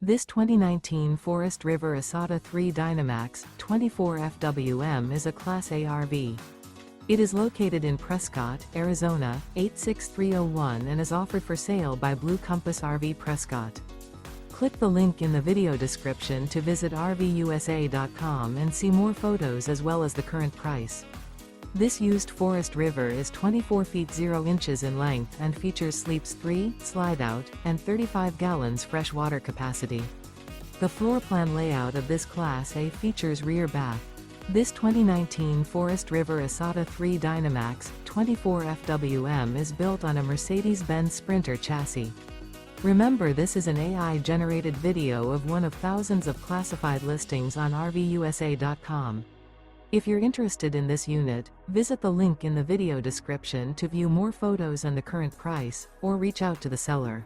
This 2019 Forest River isata 3 Dynamax 24 FWM is a Class A RV. It is located in Prescott, Arizona, 86301 and is offered for sale by Blue Compass RV Prescott. Click the link in the video description to visit RVUSA.com and see more photos as well as the current price. This used Forest River is 24 feet 0 inches in length and features sleeps 3, Slideout, and 35 gallons fresh water capacity. The floor plan layout of this Class A features rear bath. This 2019 Forest River isata 3 Dynamax 24 FWM is built on a Mercedes Benz Sprinter chassis. Remember, this is an AI-generated video of one of thousands of classified listings on RVUSA.com. If you're interested in this unit, visit the link in the video description to view more photos and the current price, or reach out to the seller.